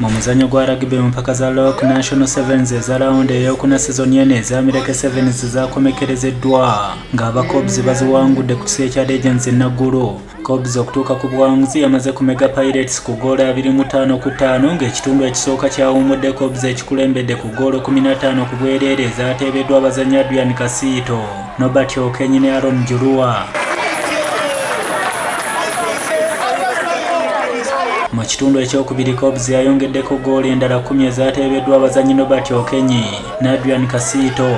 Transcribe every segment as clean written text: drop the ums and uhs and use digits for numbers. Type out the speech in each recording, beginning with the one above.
mu muzannyo gwa rugby mu mpaka za Lock National Sevens eza round ey'okuna season y'ene eza America Sevens zakomekerezeddwa ng'aba Cobs baziwangudde ku kiseera kya Legends Naguru. Cobs okutuuka ku buwanguzi yamaze ku Mega Pirates ku goolo 25-5 ng'ekitundu ekisooka kyawummudde Cobs ekikulembedde ku goolo 15 ku bwereere ezaateebeddwa abazannyi Adrian Kasiito, Nobert Okenyi ne Aaron Jurua. Mu kitundu ekyokubiri Cobs yayongeddeko goolo endala 10 ezaateebeddwa abazannyi Nobert Okenyi ne Adrian Kasiito.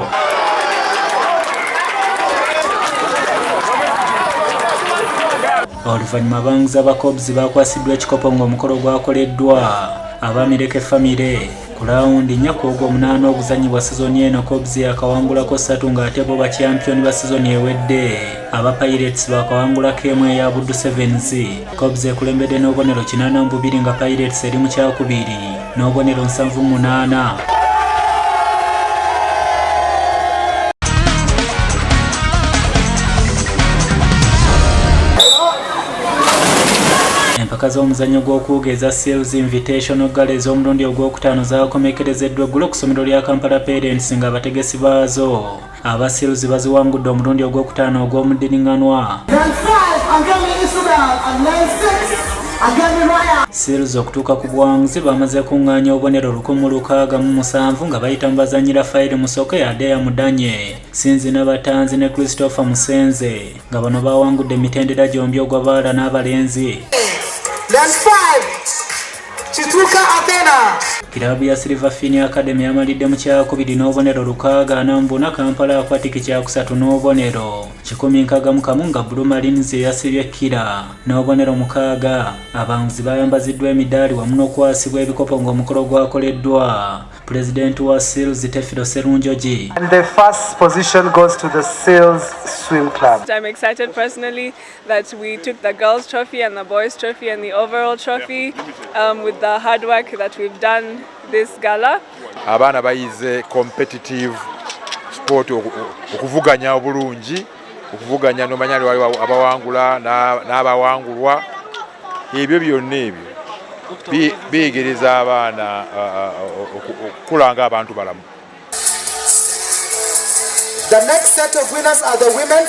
Oluvannyuma abanguzi aba Cobs bakwasiddwa ekikopo ng'omukolo gwakoleddwa Abamireke Famire ku laawundi 4 ogw'omunaana oguzannyibwa sizoni eno. Cobs yakawangulako 3 ng'ate bo ba champion ba sizoni ewedde. Aba Pirates bakawangulako emu eya Buddu Sevens. Cobs ekulembedde n'obubonero 82 nga Pirates eri mu kyakubiri n'obubonero 78. Empaka z'omuzannyo gw'okuwuga eza Seals Invitational Gala ez'omulundi ogwokutaano zaakomekerezeddwa eggulo ku ssomero lya Kampala Parents ng'abategesi baazo aba Seals baziwangudde omulundi ogwokutaano ogw'omuddiringanwa. Seals okutuuka ku buwanguzi bamaze kuŋŋaanya obubonero 167 nga bayita mu bazannyira Fayiri Musoke, Adeya Mudanye, Sinzi Nabatanzi ne Christopher Musenze nga bano bawangudde emitendera gyombi ogw'abaala n'abalenzi. Kilabu ya Silver Fin Academy yamalidde mu kyakubiri n'obubonero 640. Kampala Aquatic kyakusatu n'obubonero 161 nga Blue Marines yasibye Kira n'obubonero 6. Abanguzi bayambaziddwa emidaali wamu n'okwasibwa ebikopo ng'omukolo gwakoleddwa President wa Seals Tefiro Serunjoji. And the first position goes to the Seals Swim Club. I'm excited personally that we took the girls' trophy and the boys' trophy and the overall trophy with the hard work that we've done this gala. Abaana bayize competitive sport okuvuganya obulungi, okuvuganya nomanya waliwo abawangula n'abawangulwa. Ebyo byonna ebyo biyegereza abaana okulanga abantu balamu. The next set of winners are the women.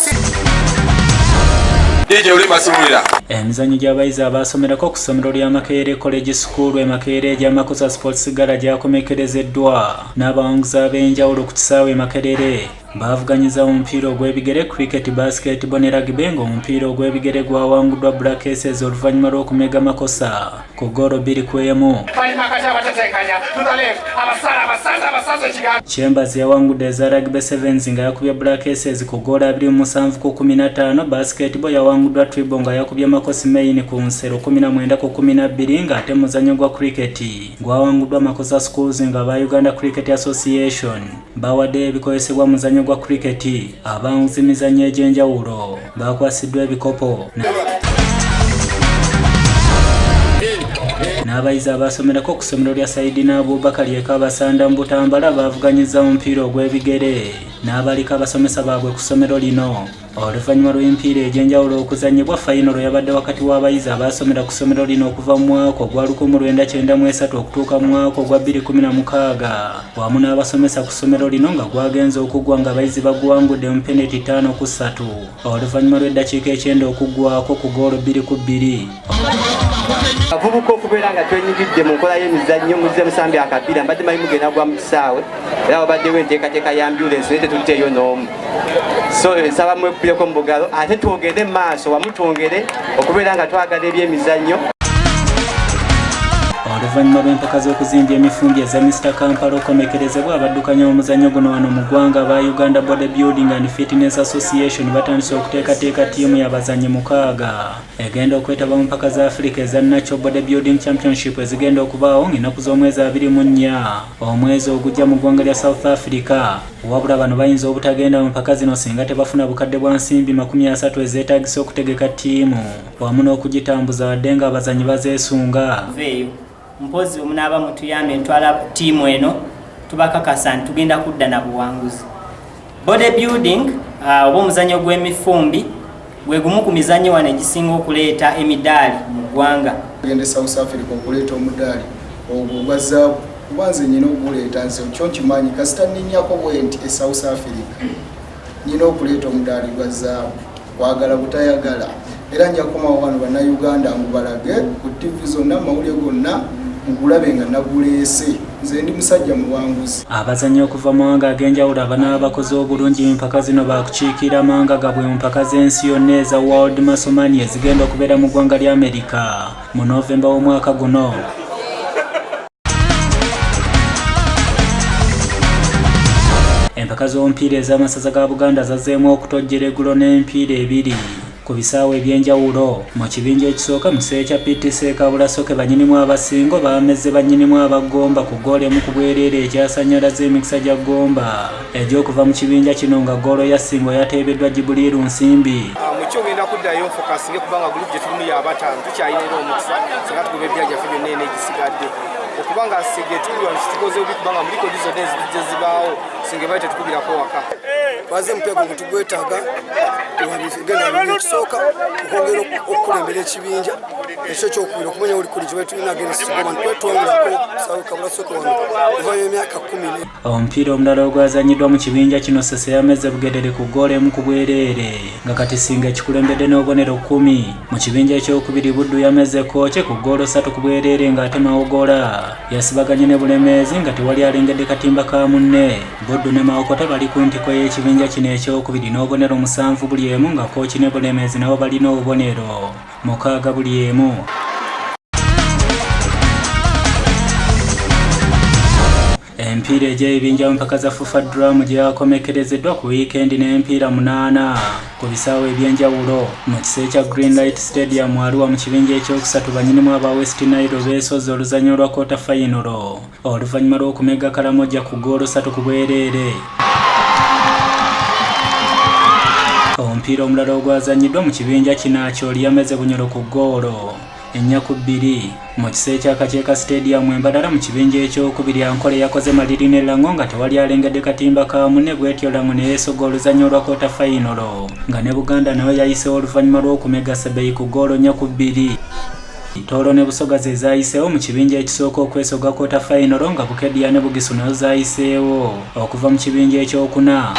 Emizannyo gy'abayizi abaasomerako ku ssomero lya Makerere College School Makerere egy'Amakuza Sports Gala gyakomekerezeddwa n'abawanguzi ab'enjawulo ku kisaawe Makerere. Baavuganyiza omupiira ogw'ebigere, cricket, basketball ne rugby ng'omupiira ogw'ebigere gwawanguddwa Black Aces oluvannyuma lw'okumega makosa ku goolo 2-1. Chambers yawangudde eza Rugby Sevens nga yakubye Black Aces ku goolo 27-15. Basketball yawanguddwa Tribo nga yakubye Makosi Main ku nsero 19-12 ng'ate muzannyo gwa cricket gwawanguddwa Makosa Schools nga ba Uganda Cricket Association bawadde ebikozesebwa muzannyo gwa cricket. Abanguzi mizannyo egy'enjawulo bakwasiddwa ebikopo n'abayizi abasomerako ku ssomero lya Saidina Abubakar Abasanda mu Butambala baavuganyiza omupiira ogw'ebigere n'abaliko abasomesa baabwe ku ssomero lino. Oluvannyuma lw'emipiira egy'enjawulo okuzannyibwa, fayinolo yabadde wakati w'abayizi abasomera ku ssomero lino okuva mu mwaka ogwa 1993 okutuuka mu mwaka ogwa 2016 wamu n'abasomesa ku ssomero lino nga gwagenze okuggwa nga abayizi baguwangudde mu penalty 5-3 oluvannyuma lw'eddakiika 9 okuggwako ku goolo 2-2. Avubuka okubeera nga twenyigidde mu nkola y'emizannyo muzze musambi akapiira mbadde mali mugenda gwa mu kisaawe era wabaddewo enteekateeka ya ambulance naye tetutteeyo n'omu. So nsaba mwekubyeko mu bugalo ate twogere maaso wamu twongere okubeera nga twagala ebyemizannyo. Oluvannyuma lw'empaka z'okuzimbya emifumbi eza Mr. Kampala okomekerezebwa, abaddukanya omuzannyo guno wano mu ggwanga aba Uganda Bodybuilding and Fitness Association batandise okuteekateeka ttiimu y'abazannyi 6 egenda okwetaba mu mpaka za Africa eza Natural Bodybuilding Championship ezigenda okubaawo ng'ennaku z'omwezi 24 omwezi ogujja mu ggwanga lya South Africa. Wabula bano bayinza obutagenda mu mpaka zino singa tebafuna bukadde bwa nsimbi 30 ezeetaagisa okutegeka ttiimu wamu n'okugitambuza wadde nga abazannyi bazeesunga. Mpozi omunaaba mutuyambe ntwala ttiimu eno tubakakasa nti tugenda kudda na buwanguzi. Bodybuilding oba omuzannyo gw'emifumbi gwe gumu ku mizannyo wano egisinga okuleeta emidaali mu ggwanga. Tugende South Africa okuleeta omudaali ogwo gwa zaabu kuba nze nyina okuguleeta nze kyo nkimanyi kasita nninnyako bwe nti e South Africa nyina okuleeta omudaali gwa zaabu kwagala butayagala era nja kukomawo wano bannayuganda ngubalage ku TV zonna mawulire gonna ngulabe nga naguleese nze ndi musajja muwanguzi. Abazannyi okuva mu mawanga ag'enjawulo abana abakoze obulungi mu mpaka zino bakukiikira amawanga gabwe mu mpaka z'ensi yonna eza World Masomani ezigenda okubeera mu ggwanga lya Amerika mu Novemba w'omwaka guno. Empaka z'omupiira ez'amasaza ga Buganda zazzeemu okutojjera eggulo n'emipiira ebiri ku bisaawe ebyenjawulo. Mu kibinja ekisooka mu kiseera kya PTC Kabulasoke bannyinimu abasingo baamezze bannyinimu abagomba ku ggoolo emu ku bwereere ekyasannyalaza emikisa gya Gomba egy'okuva mu kibinja kino nga ggoolo ya Ssingo yateebeddwa Jibuliiru Nsimbi. Mukyo ngenda kuddayo fokasinge kubanga gulupu gye tulimu y'abataano tukyalina era omukisa singa tugoba ebyala gyaffe byonna eno egisigadde okubanga Ssinga tukubira tukoze obi kubanga mu likodi zonna ezijja zibaawo Ssinga bali tetukubirako waka. Baze mpego ngo tugwetaaga genda ekisooka okwongera okukulembera ekibinja ekyo kyokubira okumanya oli kuli gye tulina agenda sigoma twetwongerako sawe Kabulasoke wano uvaayo emyaka 10. Omupiira omulala ogwazanyiddwa mu kibinja kino Sese yamezze Bukedde ku ggoolo emu ku bwereere nga kati Ssinga ekikulembedde n'obubonero 10. Mu kibinja ekyokubiri Buddu yamezze Kooki ku ggoolo 3 ku bwereere ng'ate Mawogola yasibaganye ne Bulemeezi nga tewali alengedde katimba ka munne. Buddu ne Mawokota bali ku ntiko y'ekibinja kino ekyokubiri n'obubonero 7 buli emu nga Kooki ne Bulemeezi nabo balina obubonero 6 buli emu. Empiira egy'ebibinja mu mpaka za FUFA Drum gyakomekerezeddwa ku wiikendi n'empiira 8 ku bisaawe ebyenjawulo. Mu kiseera kya Greenlight Stadium Arua mu kibinja ekyokusatu bannyinimu aba West Nile beesoze oluzannyiro lwa quarter final oluvannyuma lw'okumega Karamoja ku ggoolo 3 ku bwereere. Omupiira omulala ogwazannyiddwa mu kibinja kino Akyoli yameze Bunyoro ku ggoolo 4-2 mu kiseera kya Kakyeka Stadium Embalala mu kibinja ekyokubiri Ankole yakoze maliri ne Lango nga tewali alengedde katimba ka munne bw'etyo Lango ne yeesoga oluzannyiro lwa quarter final nga ne Buganda nayo yayisewo oluvannyuma lw'okumega Sebeyi ku ggoolo 4-2. Tooro ne Busoga ze zaayiseewo mu kibinja ekisooka okwesoga quarter final nga Bukedde ne Bugisu nazo zaayiseewo okuva mu kibinja ekyokuna.